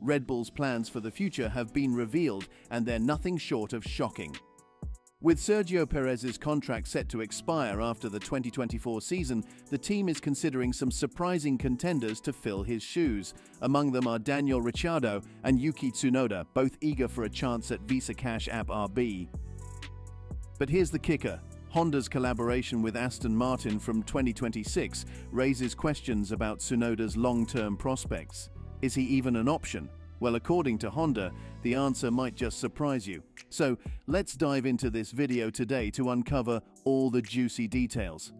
Red Bull's plans for the future have been revealed, and they're nothing short of shocking. With Sergio Perez's contract set to expire after the 2024 season, the team is considering some surprising contenders to fill his shoes. Among them are Daniel Ricciardo and Yuki Tsunoda, both eager for a chance at Visa Cash App RB. But here's the kicker. Honda's collaboration with Aston Martin from 2026 raises questions about Tsunoda's long-term prospects. Is he even an option? Well, according to Honda, the answer might just surprise you. So, let's dive into this video today to uncover all the juicy details.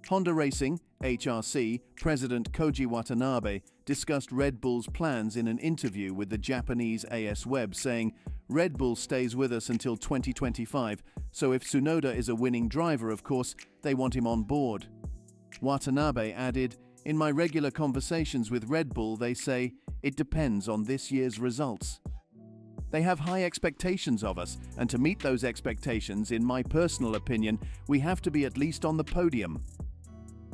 Honda Racing, HRC, President Koji Watanabe discussed Red Bull's plans in an interview with the Japanese AS Web, saying, "Red Bull stays with us until 2025, so if Tsunoda is a winning driver, of course, they want him on board." Watanabe added, "In my regular conversations with Red Bull, they say, it depends on this year's results. They have high expectations of us, and to meet those expectations, in my personal opinion, we have to be at least on the podium."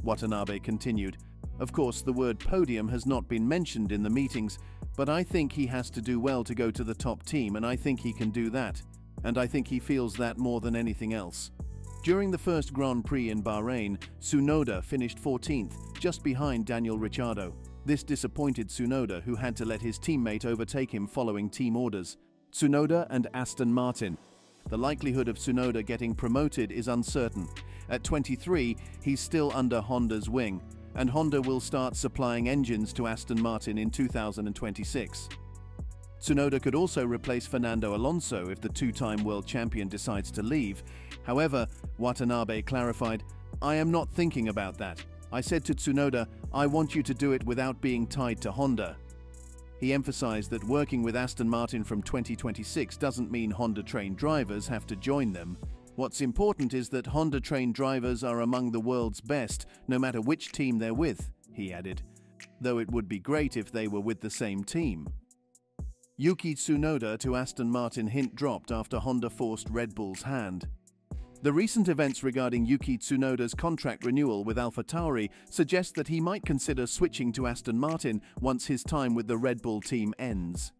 Watanabe continued, "Of course, the word podium has not been mentioned in the meetings, but I think he has to do well to go to the top team, and I think he can do that. And I think he feels that more than anything else." During the first Grand Prix in Bahrain, Tsunoda finished 14th, just behind Daniel Ricciardo. This disappointed Tsunoda, who had to let his teammate overtake him following team orders. Tsunoda and Aston Martin. The likelihood of Tsunoda getting promoted is uncertain. At 23, he's still under Honda's wing, and Honda will start supplying engines to Aston Martin in 2026. Tsunoda could also replace Fernando Alonso if the two-time world champion decides to leave. However, Watanabe clarified, "I am not thinking about that. I said to Tsunoda, I want you to do it without being tied to Honda." He emphasized that working with Aston Martin from 2026 doesn't mean Honda-trained drivers have to join them. What's important is that Honda-trained drivers are among the world's best, no matter which team they're with, he added, though it would be great if they were with the same team. Yuki Tsunoda to Aston Martin hint dropped after Honda forced Red Bull's hand. The recent events regarding Yuki Tsunoda's contract renewal with AlphaTauri suggest that he might consider switching to Aston Martin once his time with the Red Bull team ends.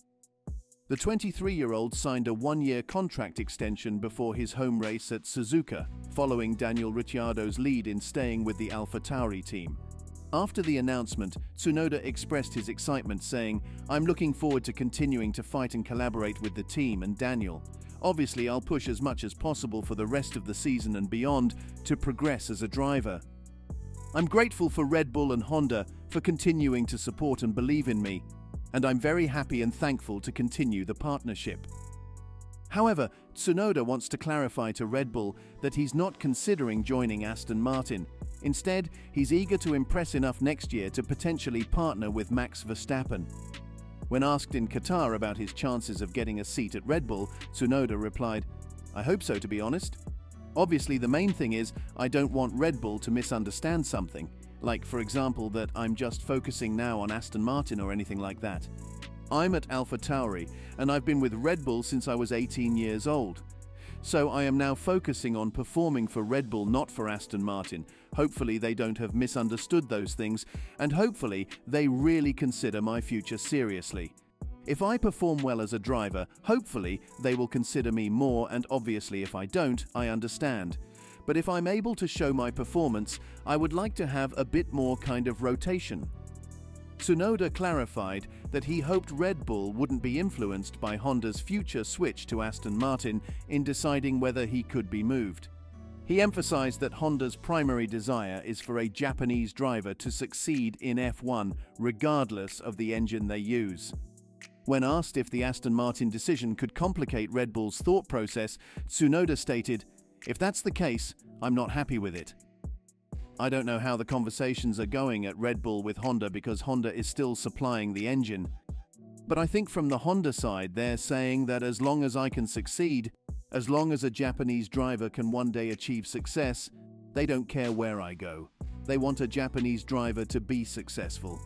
The 23-year-old signed a one-year contract extension before his home race at Suzuka, following Daniel Ricciardo's lead in staying with the AlphaTauri team. After the announcement, Tsunoda expressed his excitement, saying, "I'm looking forward to continuing to fight and collaborate with the team and Daniel. Obviously, I'll push as much as possible for the rest of the season and beyond to progress as a driver. I'm grateful for Red Bull and Honda for continuing to support and believe in me, and I'm very happy and thankful to continue the partnership." However, Tsunoda wants to clarify to Red Bull that he's not considering joining Aston Martin. Instead, he's eager to impress enough next year to potentially partner with Max Verstappen. When asked in Qatar about his chances of getting a seat at Red Bull, Tsunoda replied, "I hope so, to be honest. Obviously, the main thing is I don't want Red Bull to misunderstand something, like, for example, that I'm just focusing now on Aston Martin or anything like that. I'm at AlphaTauri, and I've been with Red Bull since I was 18 years old. So I am now focusing on performing for Red Bull, not for Aston Martin. Hopefully they don't have misunderstood those things, and hopefully they really consider my future seriously. If I perform well as a driver, hopefully they will consider me more, and obviously if I don't, I understand. But if I'm able to show my performance, I would like to have a bit more kind of rotation." Tsunoda clarified that he hoped Red Bull wouldn't be influenced by Honda's future switch to Aston Martin in deciding whether he could be moved. He emphasized that Honda's primary desire is for a Japanese driver to succeed in F1 regardless of the engine they use. When asked if the Aston Martin decision could complicate Red Bull's thought process, Tsunoda stated, "If that's the case, I'm not happy with it. I don't know how the conversations are going at Red Bull with Honda because Honda is still supplying the engine. But I think from the Honda side, they're saying that as long as I can succeed, as long as a Japanese driver can one day achieve success, they don't care where I go. They want a Japanese driver to be successful.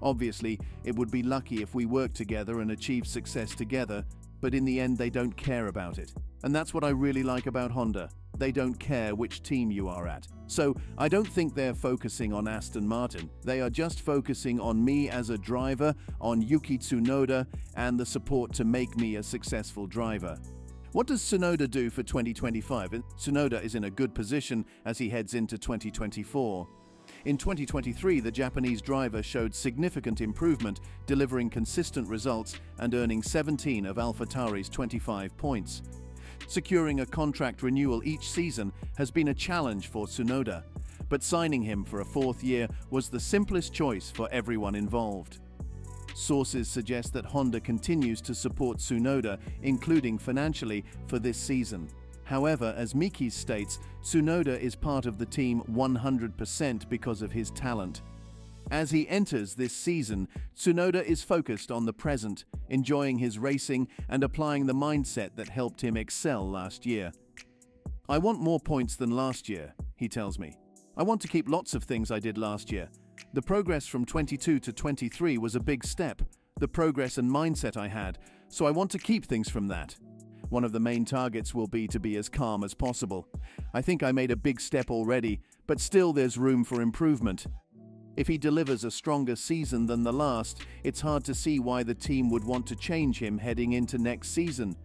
Obviously, it would be lucky if we work together and achieve success together, but in the end they don't care about it. And that's what I really like about Honda. they don't care which team you are at. So I don't think they're focusing on Aston Martin. They are just focusing on me as a driver, on Yuki Tsunoda, and the support to make me a successful driver. What does Tsunoda do for 2025? Tsunoda is in a good position as he heads into 2024. In 2023, the Japanese driver showed significant improvement, delivering consistent results and earning 17 of AlphaTauri's 25 points. Securing a contract renewal each season has been a challenge for Tsunoda, but signing him for a fourth year was the simplest choice for everyone involved. Sources suggest that Honda continues to support Tsunoda, including financially, for this season. However, as Miki states, Tsunoda is part of the team 100% because of his talent. As he enters this season, Tsunoda is focused on the present, enjoying his racing and applying the mindset that helped him excel last year. "I want more points than last year," he tells me. "I want to keep lots of things I did last year. The progress from 22 to 23 was a big step, the progress and mindset I had, so I want to keep things from that. One of the main targets will be to be as calm as possible. I think I made a big step already, but still there's room for improvement." If he delivers a stronger season than the last, it's hard to see why the team would want to change him heading into next season.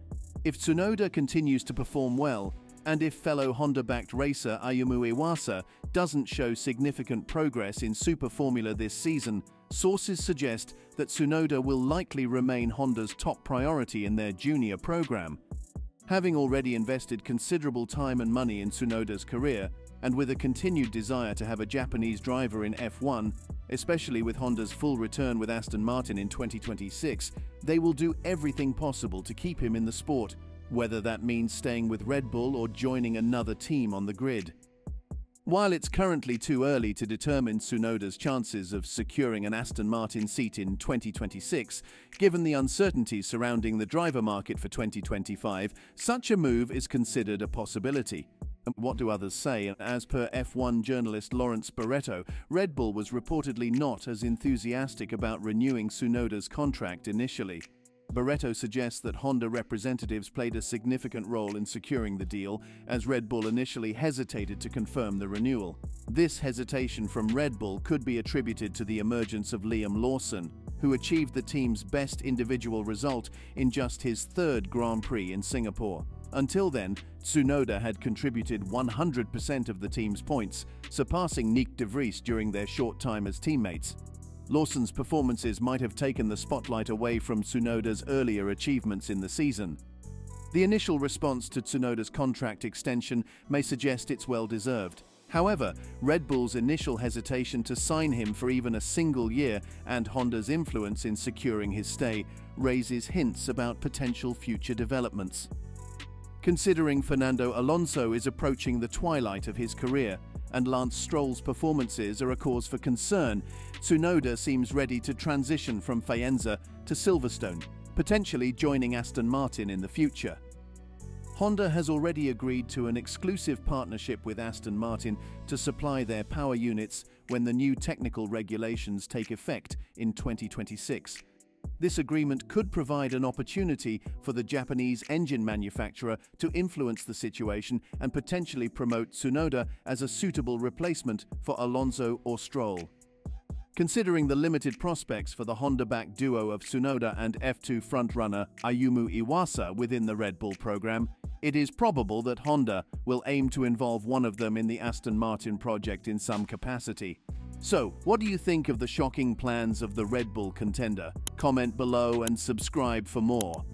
If Tsunoda continues to perform well, and if fellow Honda-backed racer Ayumu Iwasa doesn't show significant progress in Super Formula this season, sources suggest that Tsunoda will likely remain Honda's top priority in their junior program. Having already invested considerable time and money in Tsunoda's career, and with a continued desire to have a Japanese driver in F1, especially with Honda's full return with Aston Martin in 2026, they will do everything possible to keep him in the sport, whether that means staying with Red Bull or joining another team on the grid. While it's currently too early to determine Tsunoda's chances of securing an Aston Martin seat in 2026, given the uncertainties surrounding the driver market for 2025, such a move is considered a possibility. What do others say? As per F1 journalist Lawrence Barretto, Red Bull was reportedly not as enthusiastic about renewing Tsunoda's contract initially. Barretto suggests that Honda representatives played a significant role in securing the deal, as Red Bull initially hesitated to confirm the renewal. This hesitation from Red Bull could be attributed to the emergence of Liam Lawson, who achieved the team's best individual result in just his third Grand Prix in Singapore. Until then, Tsunoda had contributed 100% of the team's points, surpassing Nyck de Vries during their short time as teammates. Lawson's performances might have taken the spotlight away from Tsunoda's earlier achievements in the season. The initial response to Tsunoda's contract extension may suggest it's well-deserved. However, Red Bull's initial hesitation to sign him for even a single year and Honda's influence in securing his stay raises hints about potential future developments. Considering Fernando Alonso is approaching the twilight of his career, and Lance Stroll's performances are a cause for concern, Tsunoda seems ready to transition from Faenza to Silverstone, potentially joining Aston Martin in the future. Honda has already agreed to an exclusive partnership with Aston Martin to supply their power units when the new technical regulations take effect in 2026. This agreement could provide an opportunity for the Japanese engine manufacturer to influence the situation and potentially promote Tsunoda as a suitable replacement for Alonso or Stroll. Considering the limited prospects for the Honda-backed duo of Tsunoda and F2 frontrunner Ayumu Iwasa within the Red Bull program, it is probable that Honda will aim to involve one of them in the Aston Martin project in some capacity. So, what do you think of the shocking plans of the Red Bull contender? Comment below and subscribe for more.